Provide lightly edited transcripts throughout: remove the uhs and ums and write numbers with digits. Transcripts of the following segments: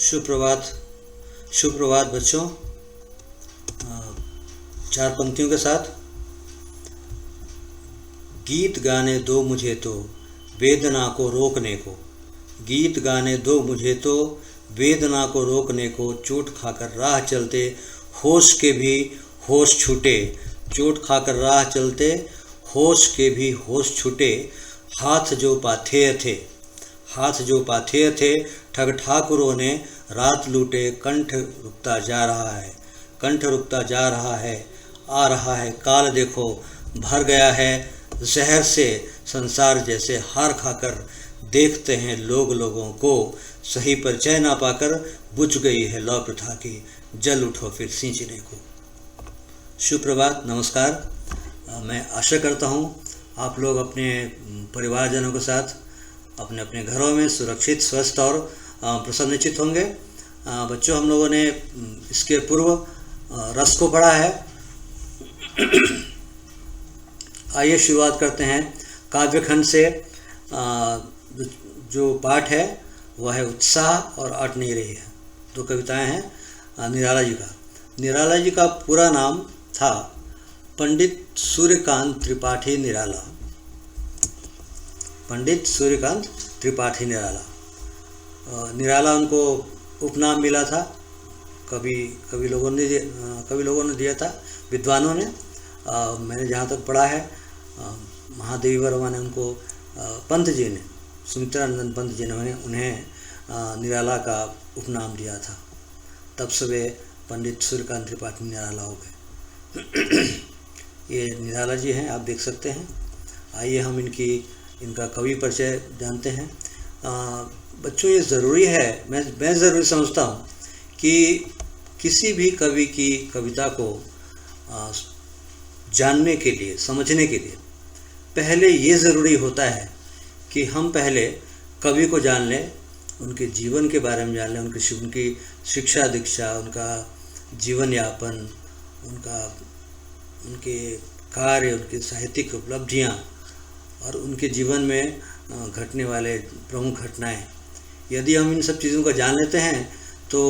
सुप्रभात। सुप्रभात बच्चों। चार पंक्तियों के साथ। गीत गाने दो मुझे तो वेदना को रोकने को, गीत गाने दो मुझे तो वेदना को रोकने को, चोट खाकर राह चलते होश के भी होश छूटे, चोट खाकर राह चलते होश के भी होश छूटे, हाथ जो पाथेय थे, हाथ जो पाथेय थे, ठग ठाकुरों ने रात लूटे, कंठ रुकता जा रहा है, कंठ रुकता जा रहा है, आ रहा है काल देखो, भर गया है जहर से संसार जैसे, हार खाकर देखते हैं लोग लोगों को, सही परिचय ना पाकर बुझ गई है लौ प्रथा की, जल उठो फिर सींचने को। सुप्रभात, नमस्कार। मैं आशा करता हूँ आप लोग अपने परिवारजनों के साथ अपने अपने घरों में सुरक्षित, स्वस्थ और प्रसन्नचित होंगे। बच्चों, हम लोगों ने इसके पूर्व रस को पढ़ा है। आइए शुरुआत करते हैं काव्यखंड से। जो पाठ है वह है उत्साह और अट नहीं रही है। दो कविताएं हैं निराला जी का। निराला जी का पूरा नाम था पंडित सूर्यकांत त्रिपाठी निराला, पंडित सूर्यकांत त्रिपाठी निराला। निराला उनको उपनाम मिला था, कवि लोगों ने दिया था, विद्वानों ने। मैंने जहाँ तक पढ़ा है महादेवी वर्मा ने उनको, पंत जी ने, सुमित्रानंद पंत जी ने उन्हें निराला का उपनाम दिया था। तब से वे पंडित सूर्यकांत त्रिपाठी निराला हो गए। ये निराला जी हैं, आप देख सकते हैं। आइए हम इनका कवि परिचय जानते हैं। बच्चों, ये ज़रूरी है, मैं ज़रूरी समझता हूँ कि किसी भी कवि की कविता को जानने के लिए, समझने के लिए पहले ये ज़रूरी होता है कि हम पहले कवि को जान लें, उनके जीवन के बारे में जान लें, उनकी शिक्षा दीक्षा, उनका जीवन यापन, उनके कार्य, उनकी साहित्यिक उपलब्धियाँ और उनके जीवन में घटने वाले प्रमुख घटनाएं। यदि हम इन सब चीज़ों को जान लेते हैं तो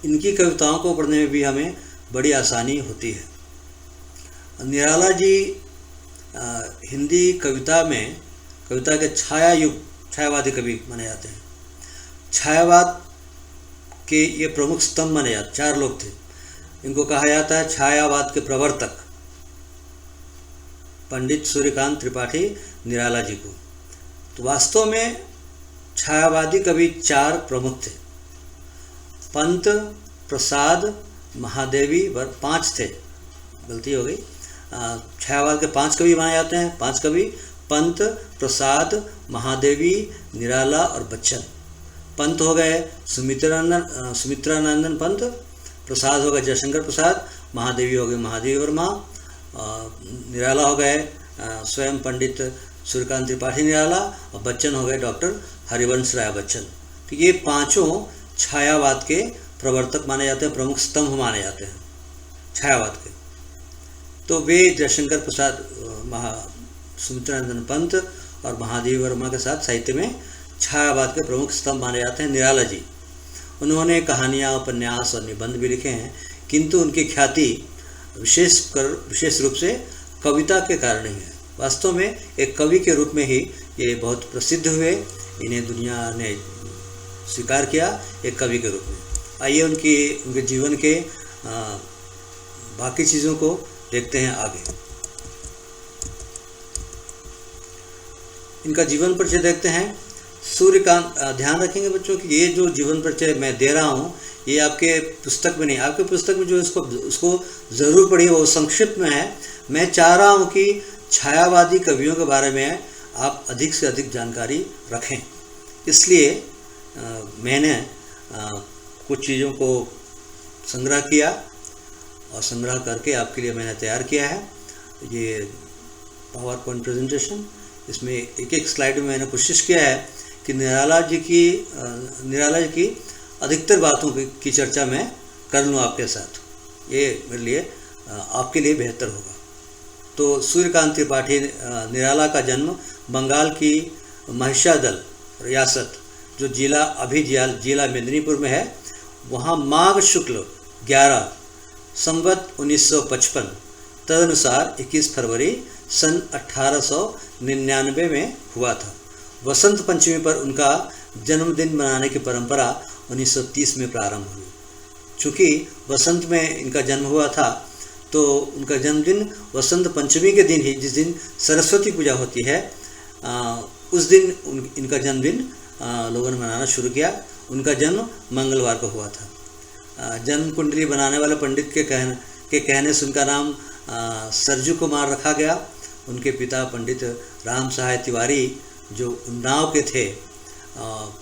इनकी कविताओं को पढ़ने में भी हमें बड़ी आसानी होती है। निराला जी हिंदी कविता के छायावादी कवि माने जाते हैं। छायावाद के ये प्रमुख स्तंभ माने जाते, चार लोग थे। इनको कहा जाता है छायावाद के प्रवर्तक, पंडित सूर्यकांत त्रिपाठी निराला जी को। तो वास्तव में छायावादी कवि चार प्रमुख थे। पंत, प्रसाद, महादेवी व पांच थे, गलती हो गई। छायावाद के पांच कवि माने जाते हैं। पांच कवि पंत, प्रसाद, महादेवी, निराला और बच्चन। पंत हो गए सुमित्रानंदन पंत, प्रसाद हो गए जयशंकर प्रसाद, महादेवी हो गए महादेवी वर्मा, निराला हो गए स्वयं पंडित सूर्यकांत त्रिपाठी निराला, और बच्चन हो गए डॉक्टर हरिवंश राय बच्चन। तो ये पांचों छायावाद के प्रवर्तक माने जाते हैं, प्रमुख स्तंभ माने जाते हैं छायावाद के। तो वे जयशंकर प्रसाद, सुमित्रानंदन पंत और महादेवी वर्मा के साथ साहित्य में छायावाद के प्रमुख स्तंभ माने जाते हैं। निराला जी, उन्होंने कहानियाँ, उपन्यास और निबंध भी लिखे हैं, किंतु उनकी ख्याति विशेष रूप से कविता के कारण ही है। वास्तव में एक कवि के रूप में ही ये बहुत प्रसिद्ध हुए, इन्हें दुनिया ने स्वीकार किया एक कवि के रूप में। आइए उनके जीवन के बाकी चीज़ों को देखते हैं आगे। इनका जीवन परिचय देखते हैं। सूर्यकांत, ध्यान रखेंगे बच्चों कि ये जो जीवन परिचय मैं दे रहा हूँ ये आपके पुस्तक में नहीं, आपके पुस्तक में जो उसको ज़रूर पढ़िए, वो संक्षिप्त में है। मैं चाह रहा हूँ कि छायावादी कवियों के बारे में आप अधिक से अधिक जानकारी रखें, इसलिए मैंने कुछ चीज़ों को संग्रह किया और संग्रह करके आपके लिए मैंने तैयार किया है ये पावर पॉइंट प्रेजेंटेशन। इसमें एक एक स्लाइड में मैंने कोशिश किया है कि निराला जी की अधिकतर बातों की चर्चा मैं कर लूँ आपके साथ। ये मेरे लिए आपके लिए बेहतर होगा। तो सूर्यकांत त्रिपाठी निराला का जन्म बंगाल की महिषादल रियासत जो जिला मेदिनीपुर में है, वहाँ माघ शुक्ल 11 संवत 1955 तदनुसार 21 फरवरी सन 1899 में हुआ था। वसंत पंचमी पर उनका जन्मदिन मनाने की परंपरा 1930 में प्रारंभ हुई। चूँकि वसंत में इनका जन्म हुआ था, तो उनका जन्मदिन वसंत पंचमी के दिन ही, जिस दिन सरस्वती पूजा होती है, उस दिन इनका जन्मदिन लोगों ने मनाना शुरू किया। उनका जन्म मंगलवार को हुआ था। जन्म कुंडली बनाने वाले पंडित के कहने से उनका नाम सरजू कुमार रखा गया। उनके पिता पंडित राम सहाय तिवारी, जो उन्नाव के थे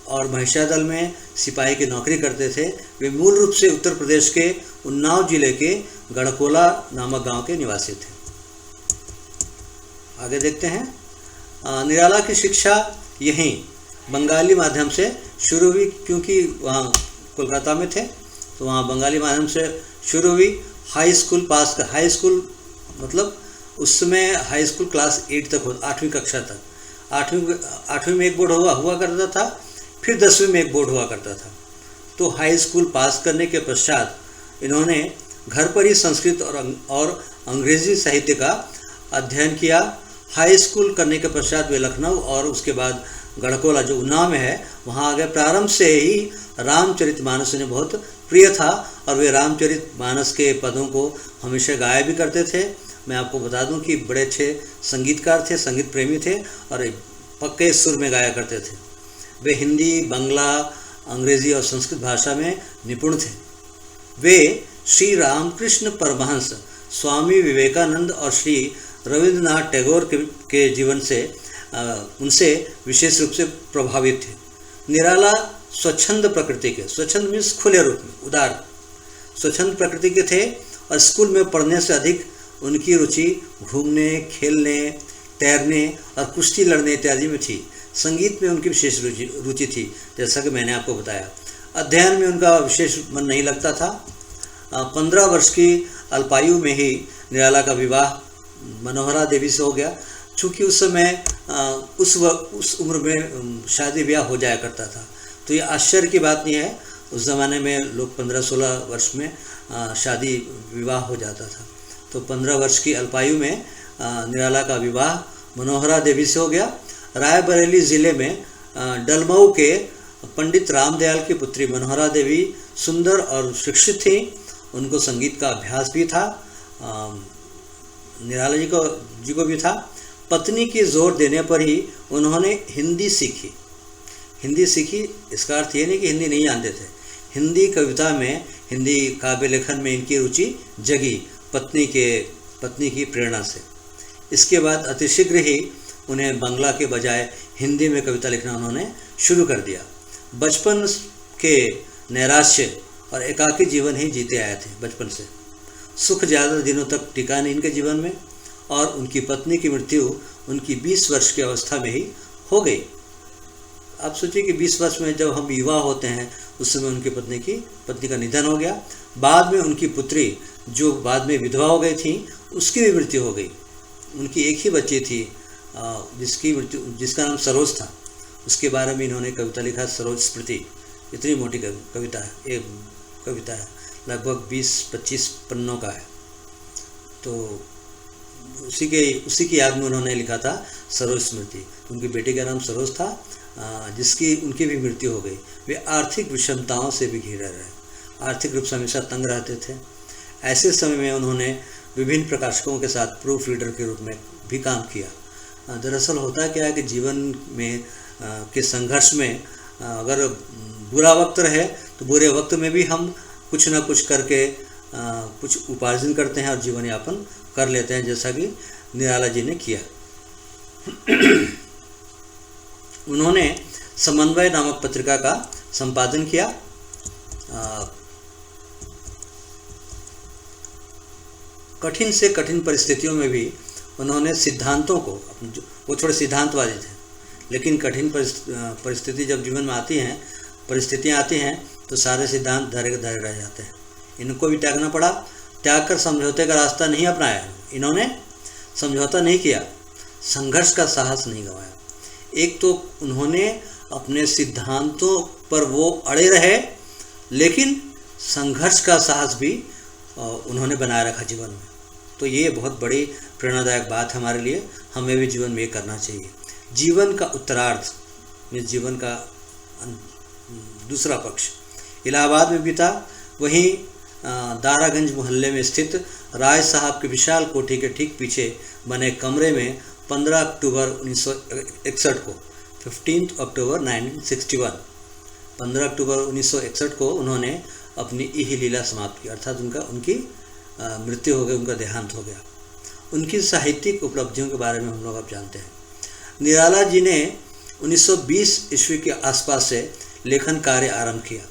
और महिषादल में सिपाही की नौकरी करते थे, वे मूल रूप से उत्तर प्रदेश के उन्नाव जिले के गढ़कोला नामक गांव के निवासी थे। आगे देखते हैं। निराला की शिक्षा यहीं बंगाली माध्यम से शुरू हुई, क्योंकि वहाँ कोलकाता में थे तो वहाँ बंगाली माध्यम से शुरू हुई। हाई स्कूल मतलब उस समय हाई स्कूल क्लास 8 तक हो, 8वीं कक्षा तक। 8वीं में एक बोर्ड हुआ करता था, फिर 10वीं में एक बोर्ड हुआ करता था। तो हाई स्कूल पास करने के पश्चात इन्होंने घर पर ही संस्कृत और अंग्रेजी साहित्य का अध्ययन किया। हाई स्कूल करने के पश्चात वे लखनऊ और उसके बाद गढ़कोला, जो उन्नाव में है, वहाँ आ गए। प्रारंभ से ही रामचरितमानस उन्हें बहुत प्रिय था और वे रामचरितमानस के पदों को हमेशा गाया भी करते थे। मैं आपको बता दूं कि बड़े अच्छे संगीतकार थे, संगीत प्रेमी थे और पक्के सुर में गाया करते थे। वे हिंदी, बांग्ला, अंग्रेजी और संस्कृत भाषा में निपुण थे। वे श्री रामकृष्ण परमहंस, स्वामी विवेकानंद और श्री रविंद्रनाथ टैगोर के जीवन से उनसे विशेष रूप से प्रभावित थे। निराला स्वच्छंद प्रकृति के, स्वच्छंद मीन्स खुले रूप में, उदार, स्वच्छंद प्रकृति के थे और स्कूल में पढ़ने से अधिक उनकी रुचि घूमने, खेलने, तैरने और कुश्ती लड़ने इत्यादि में थी। संगीत में उनकी विशेष रुचि थी, जैसा कि मैंने आपको बताया। अध्ययन में उनका विशेष मन नहीं लगता था। 15 वर्ष की अल्पायु में ही निराला का विवाह मनोहरा देवी से हो गया। चूँकि उस समय उस उम्र में शादी ब्याह हो जाया करता था, तो ये आश्चर्य की बात नहीं है। उस ज़माने में लोग 15-16 वर्ष में शादी विवाह हो जाता था। तो 15 वर्ष की अल्पायु में निराला का विवाह मनोहरा देवी से हो गया। रायबरेली ज़िले में डलमऊ के पंडित रामदयाल की पुत्री मनोहरा देवी सुंदर और शिक्षित थी। उनको संगीत का अभ्यास भी था, निराला जी को भी था। पत्नी की जोर देने पर ही उन्होंने हिंदी सीखी। इसका अर्थ ये नहीं कि हिंदी नहीं जानते थे। हिंदी कविता में, हिंदी काव्य लेखन में इनकी रुचि जगी पत्नी की प्रेरणा से। इसके बाद अतिशीघ्र ही उन्हें बांग्ला के बजाय हिंदी में कविता लिखना उन्होंने शुरू कर दिया। बचपन के नैराश्य और एकाकी जीवन ही जीते आए थे। बचपन से सुख ज़्यादा दिनों तक टिका नहीं इनके जीवन में और उनकी पत्नी की मृत्यु उनकी 20 वर्ष की अवस्था में ही हो गई। आप सोचिए कि 20 वर्ष में जब हम युवा होते हैं, उस समय उनकी पत्नी का निधन हो गया। बाद में उनकी पुत्री, जो बाद में विधवा हो गई थी, उसकी भी मृत्यु हो गई। उनकी एक ही बच्ची थी जिसका नाम सरोज था। उसके बारे में इन्होंने कविता लिखा, सरोज स्मृति। इतनी मोटी कविता है, एक कविता है, लगभग 20-25 पन्नों का है। तो उसी की याद में उन्होंने लिखा था सरोज स्मृति। उनकी बेटी का नाम सरोज था, जिसकी उनकी भी मृत्यु हो गई। वे आर्थिक विषमताओं से भी घिरे रहे, आर्थिक रूप से हमेशा तंग रहते थे। ऐसे समय में उन्होंने विभिन्न प्रकाशकों के साथ प्रूफ रीडर के रूप में भी काम किया। दरअसल होता क्या है कि जीवन में के संघर्ष में अगर बुरा वक्त रहे तो बुरे वक्त में भी हम कुछ ना कुछ करके कुछ उपार्जन करते हैं और जीवन यापन कर लेते हैं, जैसा कि निराला जी ने किया। उन्होंने समन्वय नामक पत्रिका का संपादन किया। कठिन से कठिन परिस्थितियों में भी उन्होंने सिद्धांतों को, वो थोड़े सिद्धांतवादी थे, लेकिन कठिन परिस्थिति जब जीवन में आती हैं, परिस्थितियाँ आती हैं, तो सारे सिद्धांत धरे के धरे रह जाते हैं। इनको भी त्यागना पड़ा। त्याग कर समझौते का रास्ता नहीं अपनाया। इन्होंने समझौता नहीं किया, संघर्ष का साहस नहीं गंवाया। एक तो उन्होंने अपने सिद्धांतों पर वो अड़े रहे, लेकिन संघर्ष का साहस भी उन्होंने बनाए रखा जीवन में। तो ये बहुत बड़ी प्रेरणादायक बात है हमारे लिए, हमें भी जीवन में ये करना चाहिए। जीवन का उत्तरार्ध में जीवन का दूसरा पक्ष इलाहाबाद में बीता। वहीं दारागंज मोहल्ले में स्थित राय साहब के विशाल कोठी के ठीक पीछे बने कमरे में 15 अक्टूबर 1961 को 15 अक्टूबर 1961 15 अक्टूबर 1961 को उन्होंने अपनी इह लीला समाप्त की, अर्थात उनकी मृत्यु हो गई, उनका देहांत हो गया। उनकी साहित्यिक उपलब्धियों के बारे में हम लोग अब जानते हैं। निराला जी ने 1920 ईस्वी के आसपास से लेखन कार्य आरंभ किया।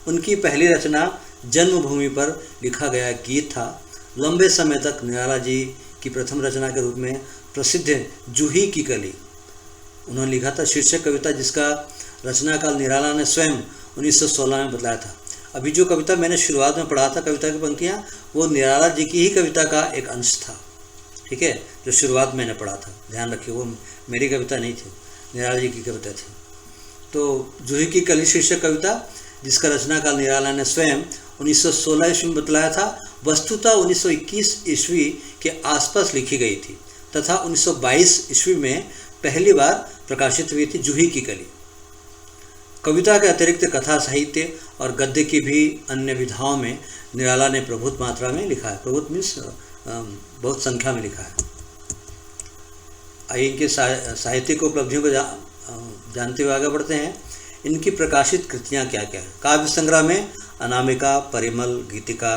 उनकी पहली रचना जन्मभूमि पर लिखा गया गीत था। लंबे समय तक निराला जी की प्रथम रचना के रूप में प्रसिद्ध जूही की कली उन्होंने लिखा था, शीर्षक कविता जिसका रचना काल निराला ने स्वयं 1916 में बतलाया था। अभी जो कविता मैंने शुरुआत में पढ़ा था, कविता की पंक्तियाँ, वो निराला जी की ही कविता का एक अंश था। ठीक है, जो शुरुआत मैंने पढ़ा था, ध्यान रखिए, वो मेरी कविता नहीं थी, निराला जी की कविता थी। तो जूही की कली शीर्षक कविता जिसका रचना काल निराला ने स्वयं 1916 ईस्वी में बतलाया था, वस्तुतः 1921 ईस्वी के आसपास लिखी गई थी तथा 1922 ईस्वी में पहली बार प्रकाशित हुई थी जूही की कली। कविता के अतिरिक्त कथा साहित्य और गद्य की भी अन्य विधाओं में निराला ने प्रभुत मात्रा में लिखा है। प्रभुत मीन्स बहुत संख्या में लिखा है। आइए इनके साहित्यिक उपलब्धियों को जानते हुए आगे बढ़ते हैं। इनकी प्रकाशित कृतियाँ क्या क्या हैं। काव्य संग्रह में अनामिका, परिमल, गीतिका,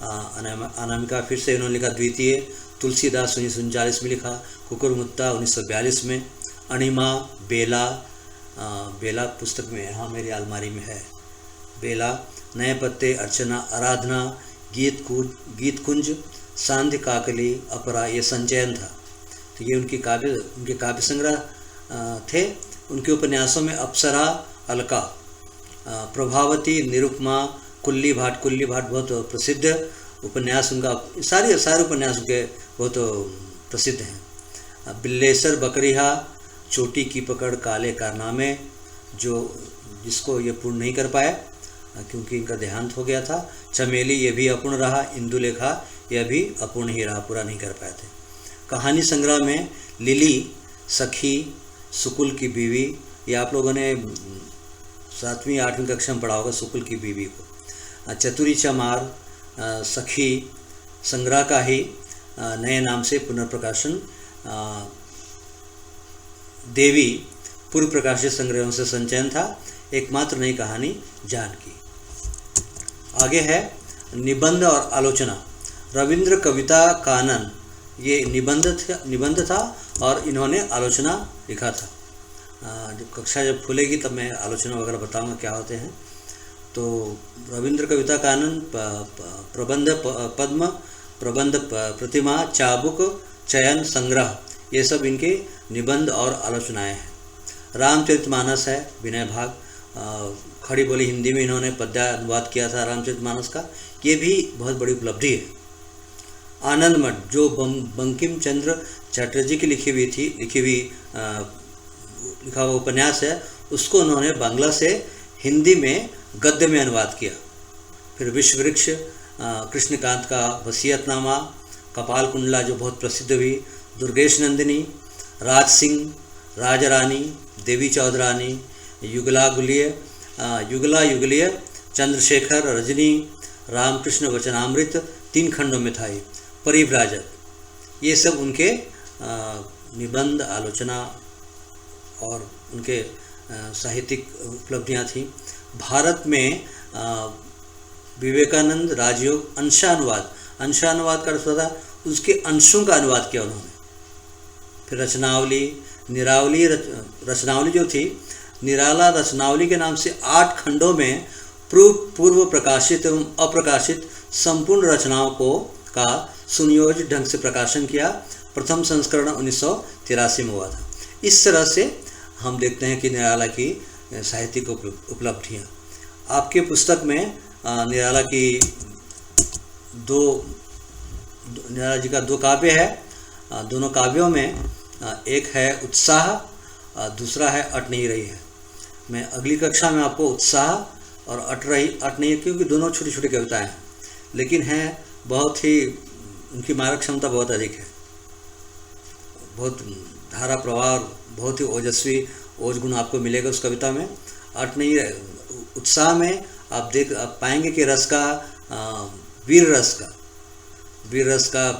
अनामिका फिर से इन्होंने लिखा द्वितीय, तुलसीदास 1939 में लिखा, कुकुरमुत्ता 1942 में, अणिमा, बेला, बेला पुस्तक में यहाँ मेरी अलमारी में है, बेला, नए पत्ते, अर्चना, आराधना, गीत कुंज, सांध्य काकली, अपरा, ये संचयन था। तो ये उनके काव्य संग्रह थे। उनके उपन्यासों में अप्सरा, अलका, प्रभावती, निरुपमा, कुल्ली भाट बहुत प्रसिद्ध उपन्यास उनका, सारे उपन्यास उनके बहुत प्रसिद्ध हैं। बिल्लेसर बकरिहा, चोटी की पकड़, काले कारनामे, जिसको ये पूर्ण नहीं कर पाए क्योंकि इनका देहांत हो गया था। चमेली, ये भी अपूर्ण रहा। इंदुलेखा, यह भी अपूर्ण ही रहा, पूरा नहीं कर पाए थे। कहानी संग्रह में लिली, सखी, सुकुल की बीवी, ये आप लोगों ने 7वीं 8वीं कक्षा में पढ़ा होगा, सुकुल की बीवी को। चतुरी चमार, सखी संग्रह का ही नए नाम से पुनर्प्रकाशन, देवी पूर्व प्रकाशित संग्रहों से संचयन था। एकमात्र नई कहानी जानकी। आगे है निबंध और आलोचना। रविंद्र कविता कानन, ये निबंध था और इन्होंने आलोचना लिखा था। जब कक्षा खुलेगी तब मैं आलोचना वगैरह बताऊंगा क्या होते हैं। तो रविंद्र कविता कानन, प्रबंध पद्म, प्रबंध प्रतिमा, चाबुक, चयन, संग्रह, ये सब इनके निबंध और आलोचनाएं हैं। रामचरितमानस है, विनय भाग, खड़ी बोली हिंदी में इन्होंने पद्य अनुवाद किया था रामचरितमानस का, ये भी बहुत बड़ी उपलब्धि है। आनंद मठ, जो बंकिम चंद्र चटर्जी की लिखा हुआ उपन्यास है, उसको उन्होंने बांग्ला से हिंदी में गद्य में अनुवाद किया। फिर विश्व वृक्ष, कृष्णकांत का वसीयतनामा, कपाल कुंडला जो बहुत प्रसिद्ध हुई, दुर्गेश नंदिनी, राज सिंह, राजा रानी, देवी चौधरानी, युगला युगलीय, चंद्रशेखर, रजनी, रामकृष्ण वचनामृत 3 खंडों में था ये, परिव्राजक, ये सब उनके निबंध, आलोचना और उनके साहित्यिक उपलब्धियां थी। भारत में विवेकानंद राजयोग अंशानुवाद का अर्थ था उसके अंशों का अनुवाद किया उन्होंने। फिर रचनावली जो थी, निराला रचनावली के नाम से 8 खंडों में पूर्व प्रकाशित एवं अप्रकाशित संपूर्ण रचनाओं का सुनियोजित ढंग से प्रकाशन किया। प्रथम संस्करण 1983 में हुआ था। इस तरह से हम देखते हैं कि निराला की साहित्यिक उपलब्धियाँ। आपके पुस्तक में निराला जी का 2 काव्य है। दोनों काव्यों में एक है उत्साह, दूसरा है अट नहीं रही है। मैं अगली कक्षा में आपको उत्साह और अट नहीं, क्योंकि दोनों छोटी छोटी कविताएं हैं, लेकिन हैं बहुत ही, उनकी मारक क्षमता बहुत अधिक है, बहुत धारा प्रवाह, बहुत ही ओजस्वी ओज गुण आपको मिलेगा उस कविता में। अट नहीं, उत्साह में आप पाएंगे कि रस का, वीर रस का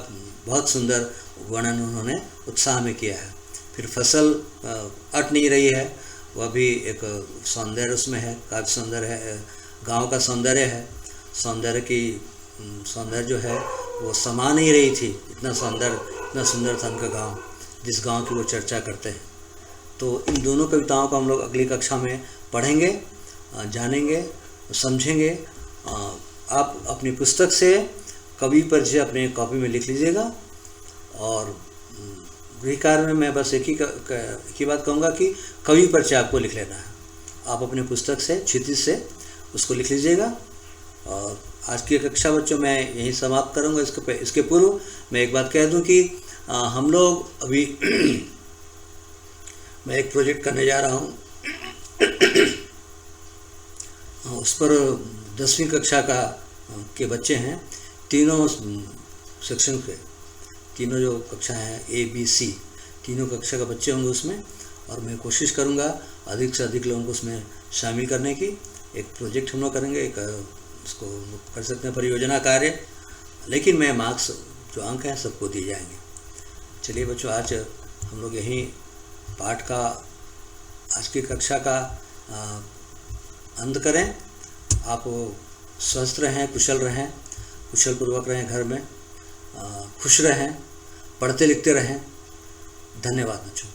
बहुत सुंदर वर्णन उन्होंने उत्साह में किया है। फिर फसल अट नहीं रही है, वह भी एक सौंदर्य उसमें है, काव्य सौंदर्य है, गांव का सौंदर्य है, सौंदर्य जो है वो समा नहीं रही थी, इतना सुंदर था उनका गांव, जिस गांव की वो चर्चा करते हैं। तो इन दोनों कविताओं को हम लोग अगली कक्षा में पढ़ेंगे, जानेंगे, समझेंगे। आप अपनी पुस्तक से कवि परिचय अपने कॉपी में लिख लीजिएगा। और गृह कार्य में मैं बस एक ही बात कहूँगा कि कवि परिचय आपको लिख लेना है। आप अपने पुस्तक से, क्षितिज से उसको लिख लीजिएगा। और आज की कक्षा बच्चों मैं यहीं समाप्त करूँगा। इसके पूर्व मैं एक बात कह दूँ कि हम लोग अभी मैं एक प्रोजेक्ट करने जा रहा हूँ, उस पर 10वीं कक्षा के बच्चे हैं, तीनों सेक्शन के, तीनों जो कक्षा हैं A, B, C, तीनों कक्षा का बच्चे होंगे उसमें। और मैं कोशिश करूँगा अधिक से अधिक लोगों को उसमें शामिल करने की। एक प्रोजेक्ट हम लोग करेंगे, एक उसको कर सकते हैं परियोजना कार्य, लेकिन मैं मार्क्स जो अंक हैं सबको दिए जाएंगे। चलिए बच्चों, आज हम लोग यहीं पाठ का, आज की कक्षा का अंत करें। आप स्वस्थ रहें, कुशल पूर्वक रहें, घर में खुश रहें, पढ़ते लिखते रहें। धन्यवाद बच्चों।